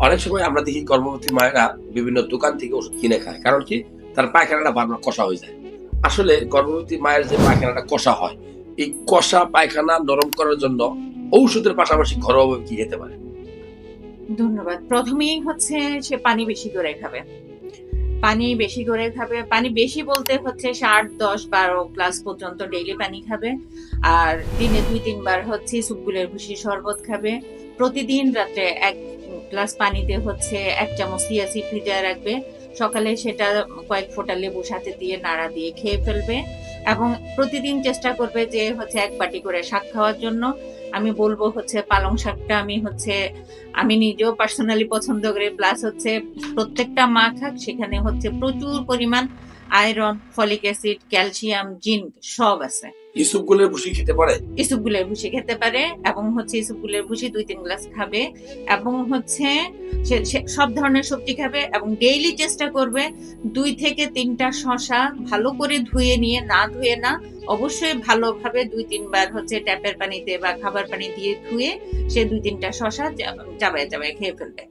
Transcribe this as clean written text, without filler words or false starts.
অনেক সময় আমরা দেখি গর্ভবতী মায়েরা বিভিন্ন দোকান থেকে ওষুধ কিনে খায়। কারণ কি? তার পায়খানাটা বারবার কষা হয়ে যায়। আসলে গর্ভবতী মায়ের যে পায়খানাটা কষা হয়, এই কষা পায়খানা নরম করার জন্য ঔষধের পাশাপাশি ঘরোয়াভাবে কি খেতে পারে? ধন্যবাদ। ১ম এই হচ্ছে সে পানি বেশি করে খাবে। পানি বেশি করে খাবে। পানি বেশি বলতে হচ্ছে সে ৮, ১০, ১২ গ্লাস পর্যন্ত ডেইলি পানি খাবে। আর দিনে ২-৩ বার হচ্ছে ইসবগুলের ভুসির শরবত খাবে। প্রতিদিন রাত্রে ১ গ্লাস পানিতে হচ্ছে ১ চামচ চিয়া সিড ভিজায় রাখবে। সকালে সেটা কয়েক ফোঁটা লেবুর সাথে দিয়ে নাড়া দিয়ে খেয়ে ফেলবে এবং প্রতিদিন চেষ্টা করবে যে হচ্ছে ১ বাটি করে শাক খাওয়ার জন্য। আমি বলব হচ্ছে পালং শাকটা আমি নিজেও পার্সোনালি পছন্দ করি। প্লাস হচ্ছে প্রত্যেকটা মা খাক, সেখানে হচ্ছে প্রচুর পরিমাণ iron, folic acid, calcium, zinc সব আছে। ইসবগুলের ভুসি খেতে পারে? ইসবগুলের ভুসি খেতে পারে এবং হচ্ছে ইসবগুলের ভুসি ২-৩ গ্লাস খাবে এবং হচ্ছে সে সব ধরনের সবজি খাবে এবং ডেইলি চেষ্টা করবে ২ থেকে ৩ টা শসা ভালো করে ধুয়ে নিয়ে, না ধুয়ে না, অবশ্যই ভালোভাবে ২-৩ বার হচ্ছে ট্যাপের পানিতে বা খাবার পানি দিয়ে ধুয়ে সে ২-৩ টা শসা চাবায় খেয়ে ফেলবে।